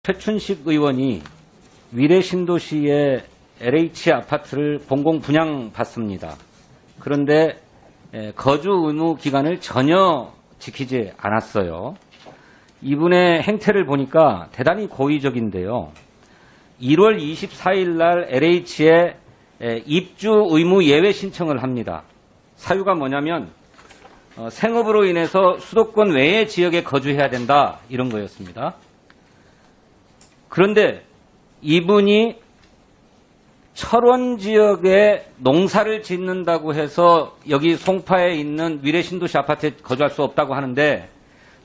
최춘식 의원이 위례신도시의 LH 아파트를 공공 분양받습니다. 그런데 거주 의무 기간을 전혀 지키지 않았어요. 이분의 행태를 보니까 대단히 고의적인데요. 1월 24일 날 LH에 입주 의무 예외 신청을 합니다. 사유가 뭐냐면 생업으로 인해서 수도권 외의 지역에 거주해야 된다 이런 거였습니다. 그런데 이분이 철원 지역에 농사를 짓는다고 해서 여기 송파에 있는 위례신도시 아파트에 거주할 수 없다고 하는데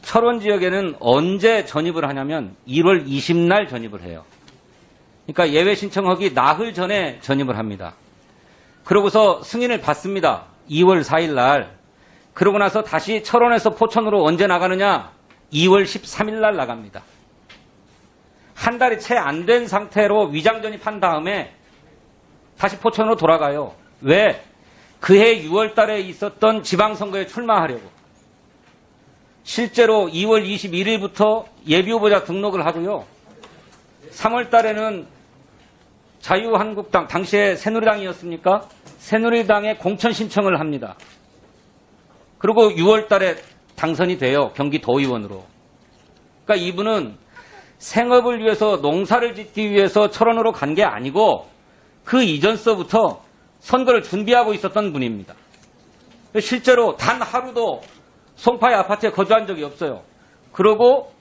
철원 지역에는 언제 전입을 하냐면 1월 20날 전입을 해요. 그러니까 예외 신청하기 나흘 전에 전입을 합니다. 그러고서 승인을 받습니다. 2월 4일 날. 그러고 나서 다시 철원에서 포천으로 언제 나가느냐? 2월 13일 날 나갑니다. 한 달이 채 안 된 상태로 위장 전입한 다음에 다시 포천으로 돌아가요. 왜? 그해 6월 달에 있었던 지방선거에 출마하려고. 실제로 2월 21일부터 예비후보자 등록을 하고요. 3월 달에는 자유한국당, 당시에 새누리당이었습니까? 새누리당에 공천 신청을 합니다. 그리고 6월 달에 당선이 돼요. 경기도의원으로. 그러니까 이분은 생업을 위해서 농사를 짓기 위해서 철원으로 간 게 아니고 그 이전서부터 선거를 준비하고 있었던 분입니다. 실제로 단 하루도 송파의 아파트에 거주한 적이 없어요. 그러고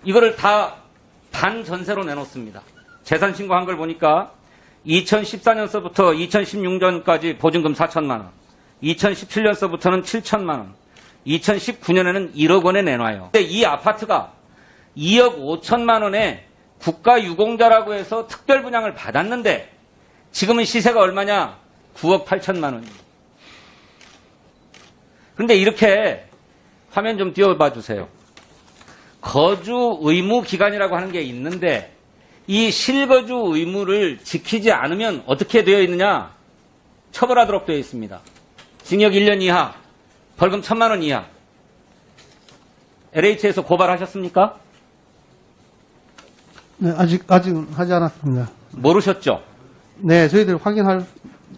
이거를 다 반전세로 내놓습니다. 재산 신고한 걸 보니까 2014년서부터 2016년까지 보증금 4천만 원, 2017년서부터는 7천만 원, 2019년에는 1억 원에 내놔요. 근데 이 아파트가 2억 5천만 원에 국가유공자라고 해서 특별 분양을 받았는데 지금은 시세가 얼마냐? 9억 8천만 원입니다. 그런데 이렇게 화면 좀 띄워봐 주세요. 거주 의무 기간이라고 하는 게 있는데 이 실거주 의무를 지키지 않으면 어떻게 되어 있느냐? 처벌하도록 되어 있습니다. 징역 1년 이하, 벌금 1,000만 원 이하. LH에서 고발하셨습니까? 네, 아직은 하지 않았습니다. 모르셨죠? 네, 저희들 확인할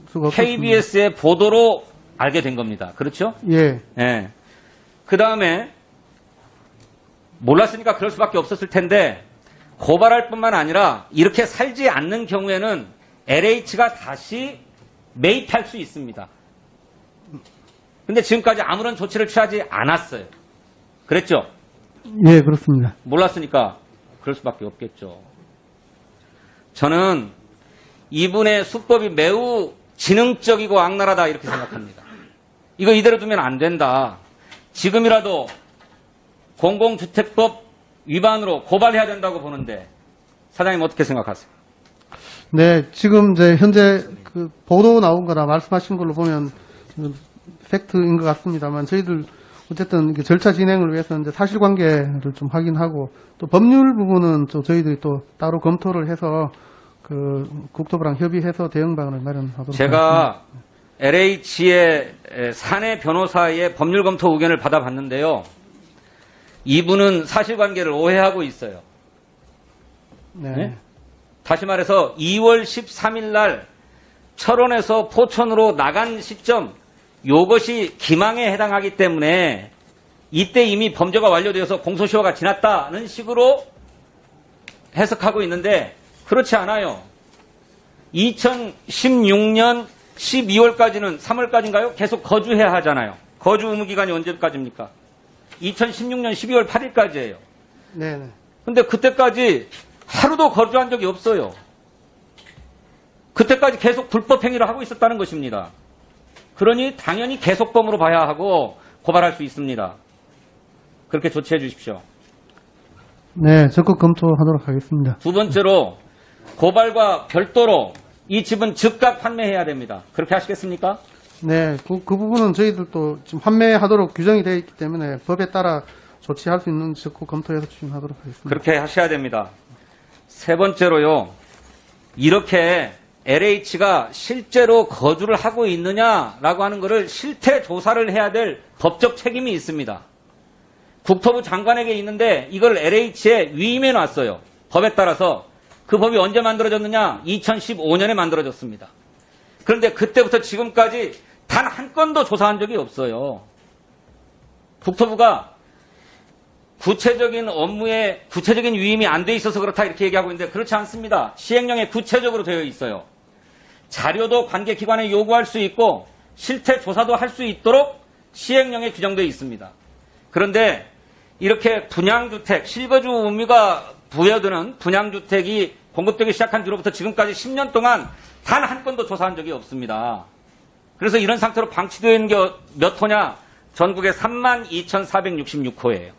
수가 없습니다. KBS의 보도로 알게 된 겁니다. 그렇죠? 예. 예. 그 다음에 몰랐으니까 그럴 수밖에 없었을 텐데 고발할 뿐만 아니라 이렇게 살지 않는 경우에는 LH가 다시 매입할 수 있습니다. 근데 지금까지 아무런 조치를 취하지 않았어요. 그랬죠? 예, 그렇습니다. 몰랐으니까 그럴 수밖에 없겠죠. 저는 이분의 수법이 매우 지능적이고 악랄하다 이렇게 생각합니다. 이거 이대로 두면 안 된다. 지금이라도 공공주택법 위반으로 고발해야 된다고 보는데 사장님 어떻게 생각하세요? 네, 지금 이제 현재 그 보도 나온 거나 말씀하신 걸로 보면 팩트인 것 같습니다만 저희들 어쨌든 이게 절차 진행을 위해서 이제 사실관계를 좀 확인하고 또 법률 부분은 또 저희들이 또 따로 검토를 해서 그 국토부랑 협의해서 대응방안을 마련하도록 제가 LH의 사내 변호사의 법률 검토 의견을 받아봤는데요. 이분은 사실관계를 오해하고 있어요. 네. 네? 다시 말해서 2월 13일 날 철원에서 포천으로 나간 시점 이것이 기망에 해당하기 때문에 이때 이미 범죄가 완료되어서 공소시효가 지났다는 식으로 해석하고 있는데 그렇지 않아요. 2016년 12월까지는 3월까지인가요? 계속 거주해야 하잖아요. 거주 의무 기간이 언제까지입니까? 2016년 12월 8일까지예요. 네. 근데 그때까지 하루도 거주한 적이 없어요. 그때까지 계속 불법 행위를 하고 있었다는 것입니다. 그러니 당연히 계속범으로 봐야 하고 고발할 수 있습니다. 그렇게 조치해 주십시오. 네, 적극 검토하도록 하겠습니다. 두 번째로 고발과 별도로 이 집은 즉각 판매해야 됩니다. 그렇게 하시겠습니까? 네, 그 부분은 저희들도 지금 판매하도록 규정이 되어 있기 때문에 법에 따라 조치할 수 있는 적극 검토해서 추진하도록 하겠습니다. 그렇게 하셔야 됩니다. 세 번째로요. 이렇게 LH가 실제로 거주를 하고 있느냐라고 하는 것을 실태 조사를 해야 될 법적 책임이 있습니다. 국토부 장관에게 있는데 이걸 LH에 위임해 놨어요. 법에 따라서. 그 법이 언제 만들어졌느냐? 2015년에 만들어졌습니다. 그런데 그때부터 지금까지 단 한 건도 조사한 적이 없어요. 국토부가 구체적인 업무에 구체적인 위임이 안 돼 있어서 그렇다 이렇게 얘기하고 있는데 그렇지 않습니다. 시행령에 구체적으로 되어 있어요. 자료도 관계기관에 요구할 수 있고 실태 조사도 할 수 있도록 시행령에 규정되어 있습니다. 그런데 이렇게 분양주택, 실거주 의무가 부여되는 분양주택이 공급되기 시작한 뒤로부터 지금까지 10년 동안 단 한 건도 조사한 적이 없습니다. 그래서 이런 상태로 방치되어 있는 게 몇 호냐? 전국에 32,466호예요.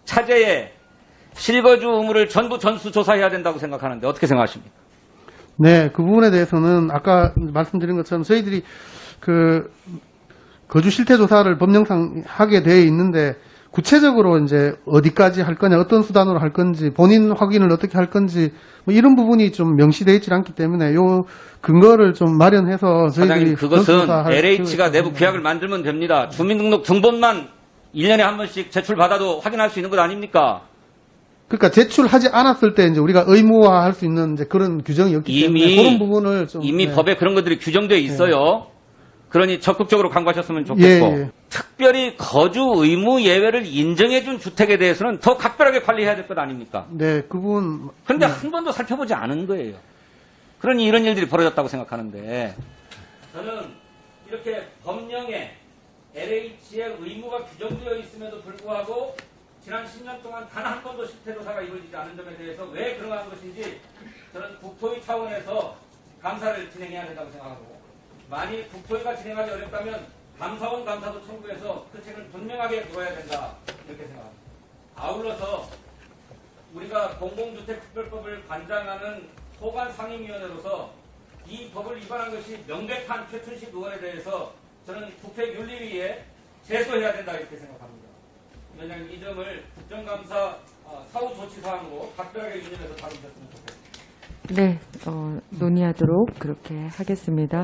차제에 실거주 의무를 전부 전수조사해야 된다고 생각하는데 어떻게 생각하십니까? 네, 그 부분에 대해서는 아까 말씀드린 것처럼 저희들이 그 거주 실태 조사를 법령상 하게 되어 있는데 구체적으로 이제 어디까지 할 거냐, 어떤 수단으로 할 건지, 본인 확인을 어떻게 할 건지 뭐 이런 부분이 좀 명시되어 있지 않기 때문에 요 근거를 좀 마련해서 저희들이 사장님, 그것은 전수조사할 LH가 필요가 내부 있거든요. 규약을 만들면 됩니다. 주민등록 등본만 1년에 한 번씩 제출받아도 확인할 수 있는 것 아닙니까? 그러니까 제출하지 않았을 때 이제 우리가 의무화할 수 있는 이제 그런 규정이 없기 때문에 그런 부분을 좀 이미 네. 법에 그런 것들이 규정되어 있어요. 그러니 적극적으로 강구하셨으면 좋겠고 예, 예. 특별히 거주 의무 예외를 인정해준 주택에 대해서는 더 각별하게 관리해야 될 것 아닙니까? 네, 그 부분 그런데 한 번도 살펴보지 않은 거예요. 그러니 이런 일들이 벌어졌다고 생각하는데 저는 이렇게 법령에 LH의 의무가 규정되어 있음에도 불구하고 지난 10년 동안 단 한 번도 실태조사가 이루어지지 않은 점에 대해서 왜 그러한 것인지 저는 국토위 차원에서 감사를 진행해야 된다고 생각하고 만일 국토위가 진행하기 어렵다면 감사원 감사도 청구해서 그 책을 분명하게 물어야 된다 이렇게 생각합니다. 아울러서 우리가 공공주택특별법을 관장하는 소관 상임위원회로서 이 법을 위반한 것이 명백한 최춘식 의원에 대해서 저는 국회윤리위에 제소해야 된다 이렇게 생각합니다. 왜냐하면 이 점을 국정감사 사후 조치사항으로 각별하게 유념해서 다루셨으면 좋겠습니다. 네, 논의하도록 그렇게 하겠습니다.